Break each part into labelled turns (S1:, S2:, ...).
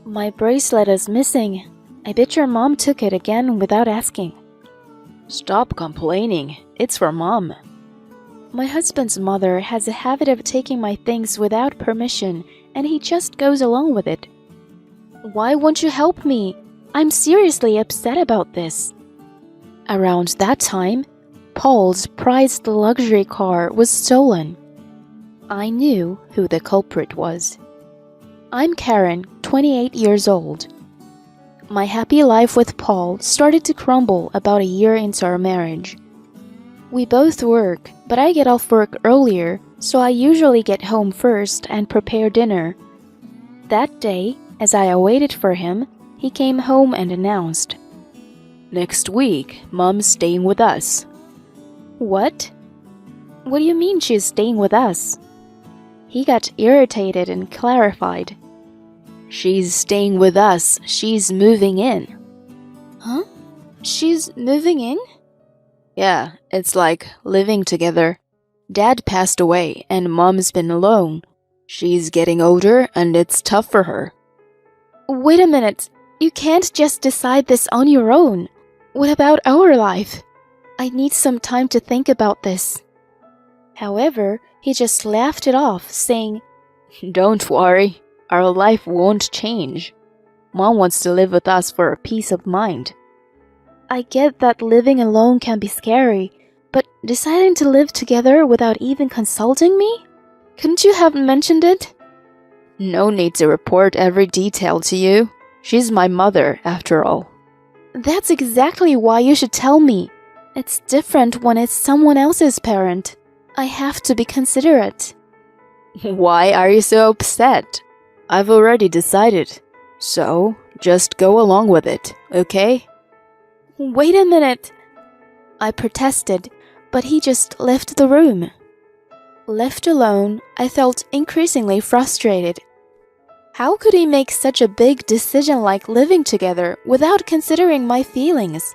S1: My bracelet is missing. I bet your mom took it again without asking.
S2: Stop complaining. It's for Mom.
S1: My husband's mother has a habit of taking my things without permission, and he just goes along with it. Why won't you help me? I'm seriously upset about this. Around that time, Paul's prized luxury car was stolen. I knew who the culprit was. I'm Karen, 28 years old. My happy life with Paul started to crumble about a year into our marriage. We both work, but I get off work earlier, so I usually get home first and prepare dinner. That day, as I awaited for him, he came home and announced,
S2: Next week, Mom's staying with us.
S1: What? What do you mean she's staying with us? He got irritated and clarified.
S2: She's staying with us. She's moving in.
S1: Huh? She's moving in?
S2: Yeah, it's like living together. Dad passed away and Mom's been alone. She's getting older and it's tough for her.
S1: Wait a minute. You can't just decide this on your own. What about our life? I need some time to think about this. However, he just laughed it off, saying,
S2: Don't worry. Our life won't change. Mom wants to live with us for peace of mind.
S1: I get that living alone can be scary, but deciding to live together without even consulting me? Couldn't you have mentioned it?
S2: No need to report every detail to you. She's my mother, after all.
S1: That's exactly why you should tell me. It's different when it's someone else's parent. I have to be considerate.
S2: Why are you so upset? I've already decided. So, just go along with it, okay?
S1: Wait a minute. I protested, but he just left the room. Left alone, I felt increasingly frustrated. How could he make such a big decision like living together without considering my feelings?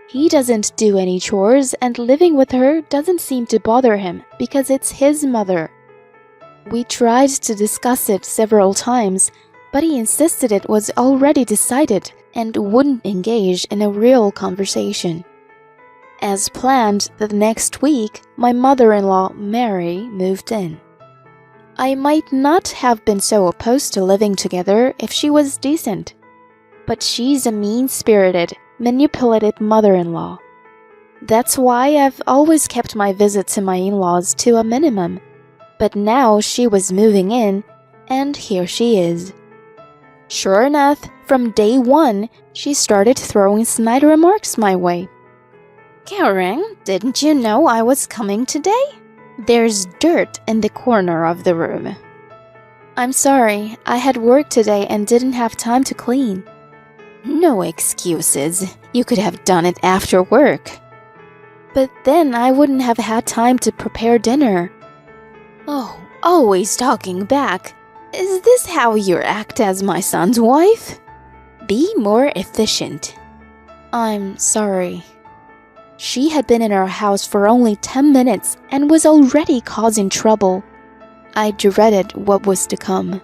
S1: He doesn't do any chores, and living with her doesn't seem to bother him because it's his mother. We tried to discuss it several times, but he insisted it was already decided and wouldn't engage in a real conversation. As planned, the next week, my mother-in-law, Mary, moved in. I might not have been so opposed to living together if she was decent, but she's a mean-spirited, manipulative mother-in-law. That's why I've always kept my visits to my in-laws to a minimum. But now she was moving in, and here she is. Sure enough, from day one, she started throwing snide remarks my way. Karen, didn't you know I was coming today? There's dirt in the corner of the room. I'm sorry, I had work today and didn't have time to clean. No excuses. You could have done it after work. But then I wouldn't have had time to prepare dinner. Oh, always talking back. Is this how you act as my son's wife? Be more efficient. I'm sorry. She had been in our house for only 10 minutes and was already causing trouble. I dreaded what was to come.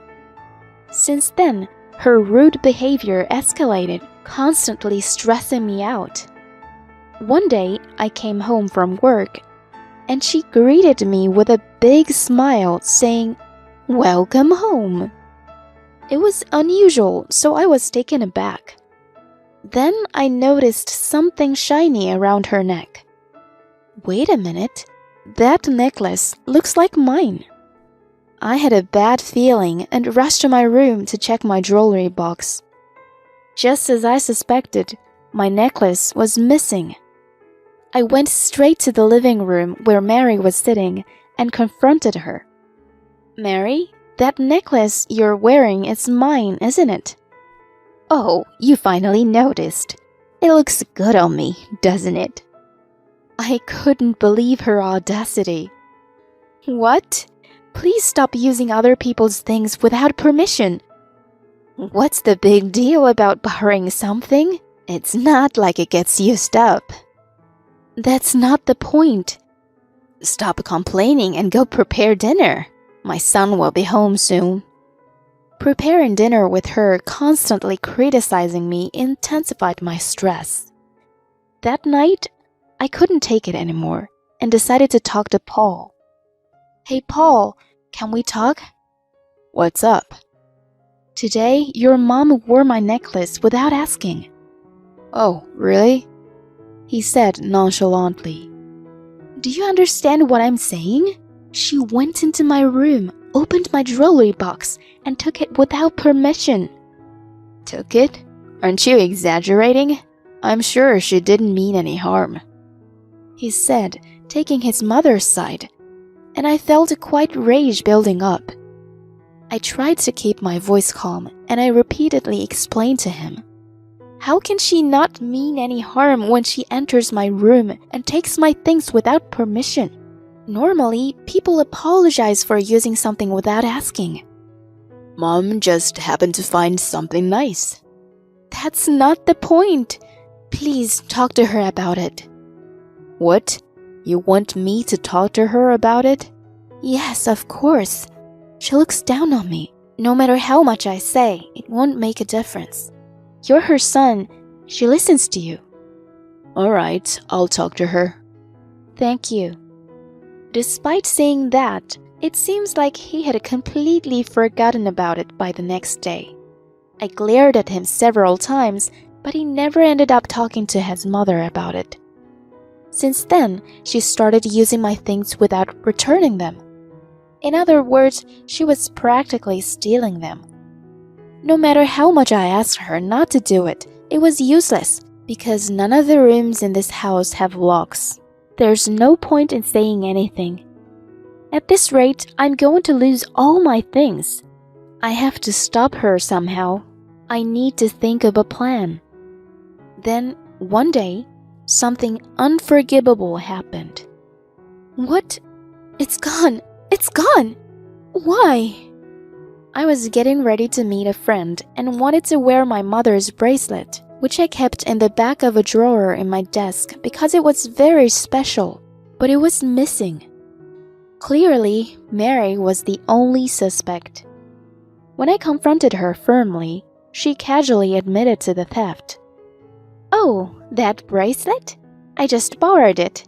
S1: Since then, her rude behavior escalated, constantly stressing me out. One day, I came home from work, and she greeted me with a big smile, saying, Welcome home. It was unusual, so I was taken aback. Then I noticed something shiny around her neck. Wait a minute, that necklace looks like mine. I had a bad feeling and rushed to my room to check my jewelry box. Just as I suspected, my necklace was missing. I went straight to the living room where Mary was sitting and confronted her. Mary, that necklace you're wearing is mine, isn't it? Oh, you finally noticed. It looks good on me, doesn't it? I couldn't believe her audacity. What? Please stop using other people's things without permission. What's the big deal about borrowing something? It's not like it gets used up. That's not the point. Stop complaining and go prepare dinner. My son will be home soon. Preparing dinner with her constantly criticizing me intensified my stress. That night, I couldn't take it anymore and decided to talk to Paul. Hey Paul, can we talk?
S2: What's up?
S1: Today, your mom wore my necklace without asking.
S2: Oh, really?
S1: He said nonchalantly. Do you understand what I'm saying? She went into my room, opened my jewelry box, and took it without permission.
S2: Took it? Aren't you exaggerating? I'm sure she didn't mean any harm.
S1: He said, taking his mother's side, and I felt quite rage building up. I tried to keep my voice calm, and I repeatedly explained to him. How can she not mean any harm when she enters my room and takes my things without permission? Normally, people apologize for using something without asking.
S2: Mom just happened to find something nice.
S1: That's not the point. Please talk to her about it.
S2: What? You want me to talk to her about it?
S1: Yes, of course. She looks down on me. No matter how much I say, it won't make a difference. You're her son. She listens to you.
S2: All right, I'll talk to her.
S1: Thank you. Despite saying that, it seems like he had completely forgotten about it by the next day. I glared at him several times, but he never ended up talking to his mother about it. Since then, she started using my things without returning them. In other words, she was practically stealing them. No matter how much I asked her not to do it, it was useless because none of the rooms in this house have locks. There's no point in saying anything. At this rate, I'm going to lose all my things. I have to stop her somehow. I need to think of a plan. Then, one day, something unforgivable happened. What? It's gone! It's gone! Why? I was getting ready to meet a friend and wanted to wear my mother's bracelet, which I kept in the back of a drawer in my desk because it was very special, but it was missing. Clearly, Mary was the only suspect. When I confronted her firmly, she casually admitted to the theft. Oh, that bracelet? I just borrowed it.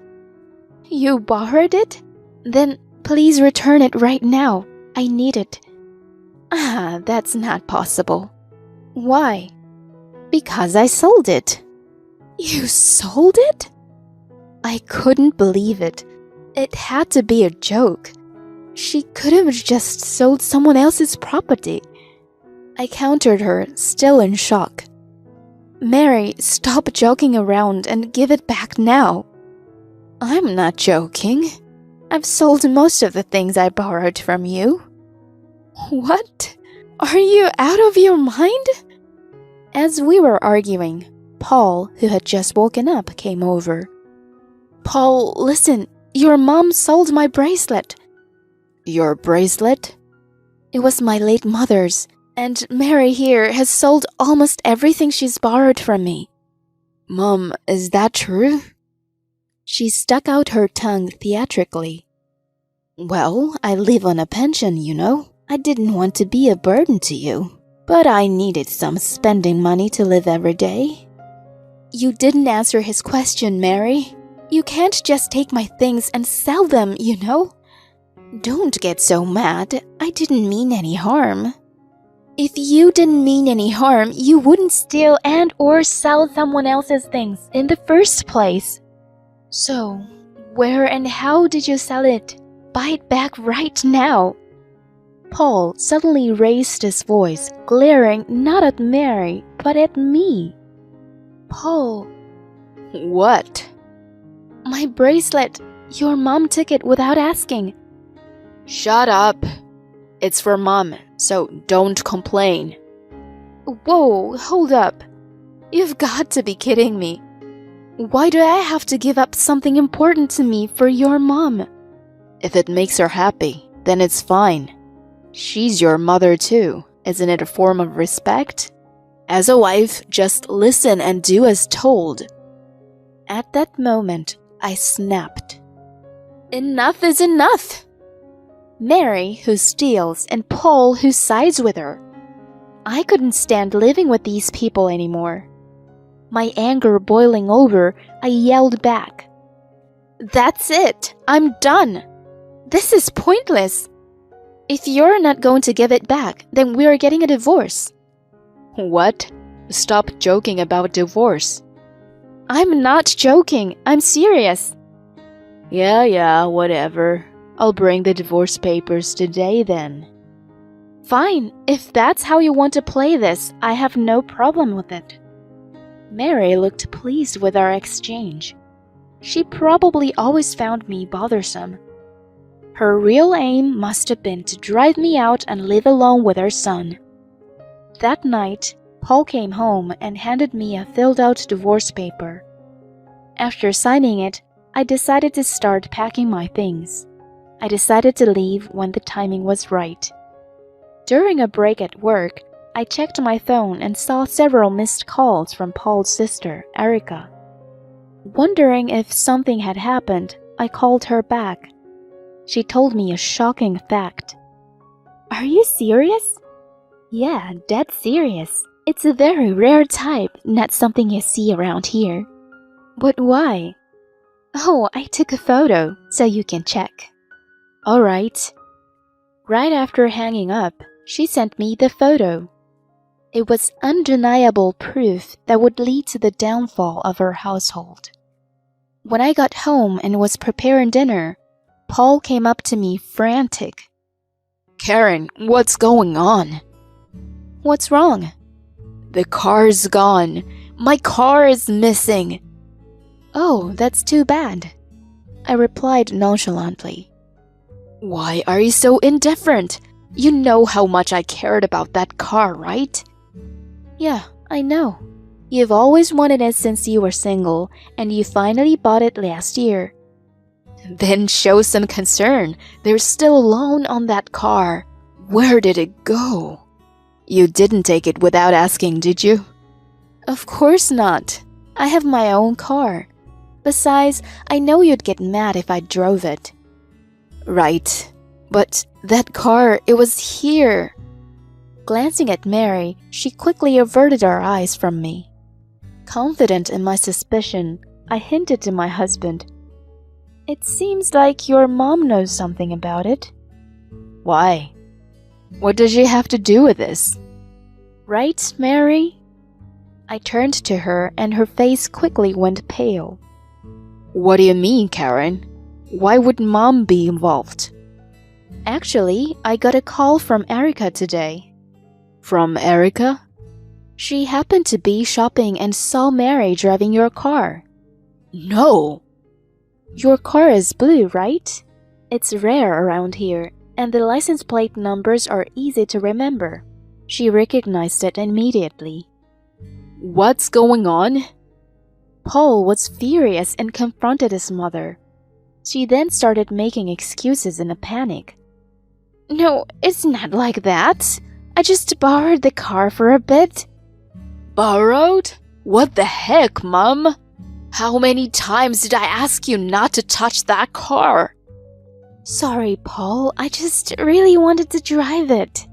S1: You borrowed it? Then please return it right now. I need it. Ah, that's not possible. Why? Because I sold it. You sold it? I couldn't believe it. It had to be a joke. She could have just sold someone else's property. I countered her, still in shock. Mary, stop joking around and give it back now. I'm not joking. I've sold most of the things I borrowed from you. What? Are you out of your mind? As we were arguing, Paul, who had just woken up, came over. Paul, listen, your mom sold my bracelet.
S2: Your bracelet?
S1: It was my late mother's, and Mary here has sold almost everything she's borrowed from me.
S2: Mom, is that true?
S1: She stuck out her tongue theatrically.
S2: Well, I live on a pension, you know. I didn't want to be a burden to you, but I needed some spending money to live every day.
S1: You didn't answer his question, Mary. You can't just take my things and sell them, you know.
S2: Don't get so mad. I didn't mean any harm.
S1: If you didn't mean any harm, you wouldn't steal and or sell someone else's things in the first place. So, where and how did you sell it? Buy it back right now. Paul suddenly raised his voice, glaring not at Mary, but at me. Paul.
S2: What?
S1: My bracelet. Your mom took it without asking.
S2: Shut up. It's for Mom, so don't complain.
S1: Whoa, hold up. You've got to be kidding me. Why do I have to give up something important to me for your mom?
S2: If it makes her happy, then it's fine. She's your mother too. Isn't it a form of respect? As a wife, just listen and do as told. At that moment, I snapped.
S1: Enough is enough! Mary, who steals, and Paul, who sides with her. I couldn't stand living with these people anymore. My anger boiling over, I yelled back. That's it! I'm done! This is pointless! If you're not going to give it back, then we're getting a divorce.
S2: What? Stop joking about divorce.
S1: I'm not joking, I'm serious.
S2: Yeah, whatever. I'll bring the divorce papers today then.
S1: Fine, if that's how you want to play this, I have no problem with it. Mary looked pleased with our exchange. She probably always found me bothersome. Her real aim must have been to drive me out and live alone with her son. That night, Paul came home and handed me a filled-out divorce paper. After signing it, I decided to start packing my things. I decided to leave when the timing was right. During a break at work, I checked my phone and saw several missed calls from Paul's sister, Erica. Wondering if something had happened, I called her back. She told me a shocking fact. Are you serious? Yeah, dead serious. It's a very rare type, not something you see around here. But why? Oh, I took a photo, so you can check. All right. Right after hanging up, she sent me the photo. It was undeniable proof that would lead to the downfall of her household. When I got home and was preparing dinner, Paul came up to me frantic.
S2: Karen, what's going on?
S1: What's wrong?
S2: The car's gone. My car is missing.
S1: Oh, that's too bad. I replied nonchalantly.
S2: Why are you so indifferent? You know how much I cared about that car, right?
S1: Yeah, I know. You've always wanted it since you were single, and you finally bought it last year.
S2: Then show some concern. There's still a loan on that car. Where did it go? You didn't take it without asking, did you?
S1: Of course not. I have my own car. Besides, I know you'd get mad if I drove it.
S2: Right. But that car, it was here.
S1: Glancing at Mary, she quickly averted her eyes from me. Confident in my suspicion, I hinted to my husband. It seems like your mom knows something about it.
S2: Why? What does she have to do with this?
S1: Right, Mary? I turned to her and her face quickly went pale.
S2: What do you mean, Karen? Why would Mom be involved?
S1: Actually, I got a call from Erica today.
S2: From Erica?
S1: She happened to be shopping and saw Mary driving your car.
S2: No!
S1: Your car is blue, right? It's rare around here, and the license plate numbers are easy to remember. She recognized it immediately.
S2: What's going on?
S1: Paul was furious and confronted his mother. She then started making excuses in a panic. No, it's not like that. I just borrowed the car for a bit.
S2: Borrowed? What the heck, Mom? How many times did I ask you not to touch that car?
S1: Sorry, Paul. I just really wanted to drive it.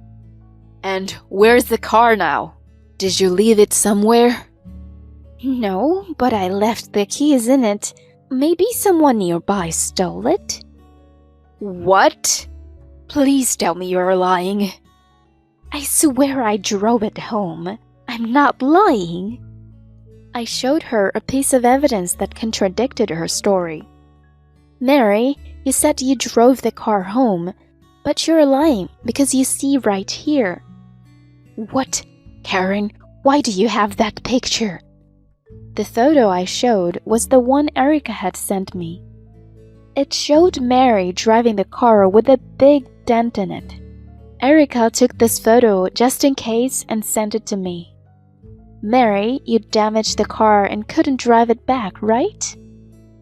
S2: And where's the car now? Did you leave it somewhere?
S1: No, but I left the keys in it. Maybe someone nearby stole it.
S2: What? Please tell me you're lying.
S1: I swear I drove it home. I'm not lying. I showed her a piece of evidence that contradicted her story. Mary, you said you drove the car home, but you're lying because you see right here. What? Karen, why do you have that picture? The photo I showed was the one Erica had sent me. It showed Mary driving the car with a big dent in it. Erica took this photo just in case and sent it to me. Mary, you damaged the car and couldn't drive it back, right?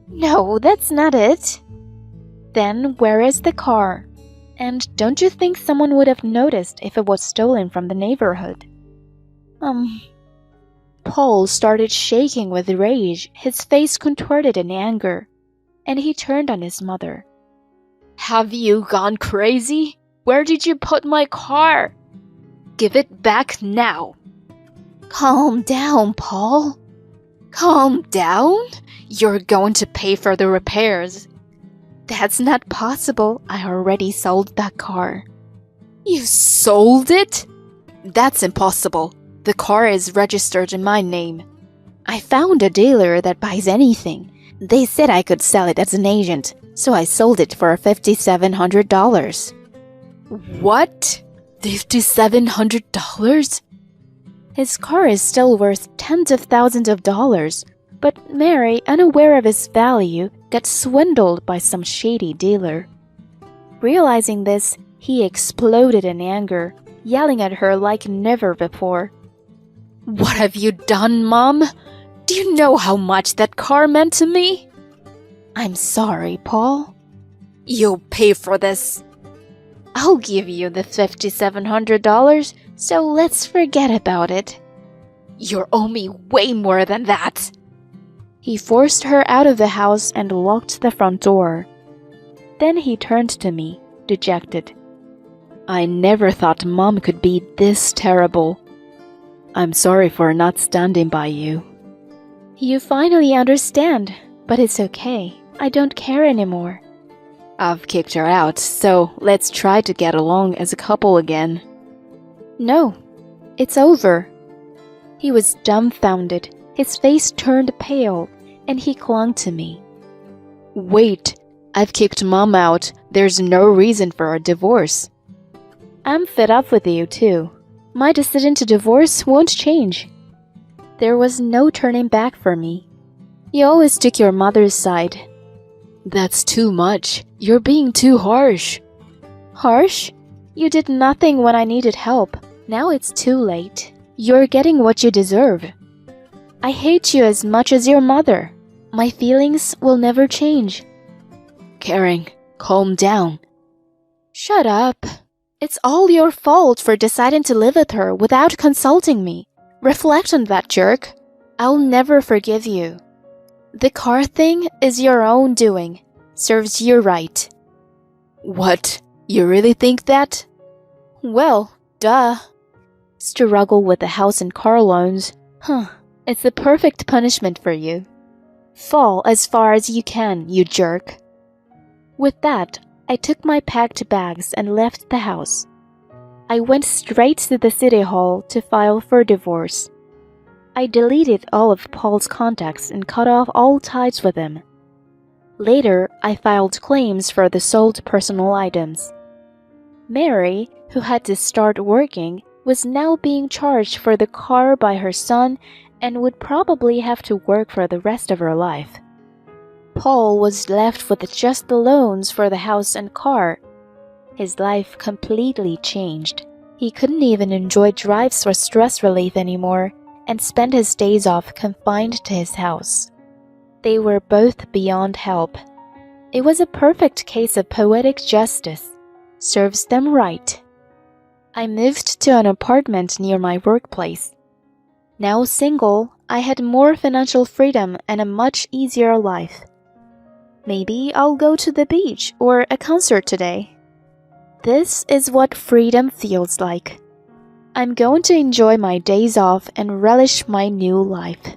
S1: No, that's not it. Then where is the car? And don't you think someone would have noticed if it was stolen from the neighborhood? Paul started shaking with rage, his face contorted in anger, and he turned on his mother.
S2: Have you gone crazy? Where did you put my car? give it back now.
S1: Calm down, Paul.
S2: Calm down? You're going to pay for the repairs.
S1: That's not possible. I already sold that car.
S2: You sold it? That's impossible. The car is registered in my name.
S1: I found a dealer that buys anything. They said I could sell it as an agent, so I sold it for $5,700.
S2: What? $5,700?
S1: His car is still worth tens of thousands of dollars, but Mary, unaware of its value, got swindled by some shady dealer. Realizing this, he exploded in anger, yelling at her like never before.
S2: What have you done, Mom? Do you know how much that car meant to me?
S1: I'm sorry, Paul.
S2: You'll pay for this.
S1: I'll give you the $5,700, so let's forget about it.
S2: You owe me way more than that.
S1: He forced her out of the house and locked the front door. Then he turned to me, dejected.
S2: I never thought Mom could be this terrible. I'm sorry for not standing by you.
S1: You finally understand, but it's okay. I don't care anymore.
S2: I've kicked her out, so let's try to get along as a couple again.
S1: No, it's over. He was dumbfounded, his face turned pale, and he clung to me.
S2: Wait, I've kicked Mom out. There's no reason for a divorce.
S1: I'm fed up with you, too. My decision to divorce won't change. There was no turning back for me. You always took your mother's side.
S2: That's too much. You're being too harsh.
S1: Harsh? You did nothing when I needed help. Now it's too late. You're getting what you deserve. I hate you as much as your mother. My feelings will never change.
S2: Karen, calm down.
S1: Shut up. It's all your fault for deciding to live with her without consulting me. Reflect on that, jerk. I'll never forgive you. The car thing is your own doing. Serves you right.
S2: What? You really think that?
S1: Well, duh. Struggle with the house and car loans. It's the perfect punishment for you. Fall as far as you can, you jerk. With that, I took my packed bags and left the house. I went straight to the city hall to file for divorce. I deleted all of Paul's contacts and cut off all ties with him. Later, I filed claims for the sold personal items. Mary, who had to start working, was now being charged for the car by her son and would probably have to work for the rest of her life. Paul was left with just the loans for the house and car. His life completely changed. He couldn't even enjoy drives for stress relief anymore and spent his days off confined to his house. They were both beyond help. It was a perfect case of poetic justice. Serves them right. I moved to an apartment near my workplace. Now single, I had more financial freedom and a much easier life. Maybe I'll go to the beach or a concert today. This is what freedom feels like. I'm going to enjoy my days off and relish my new life.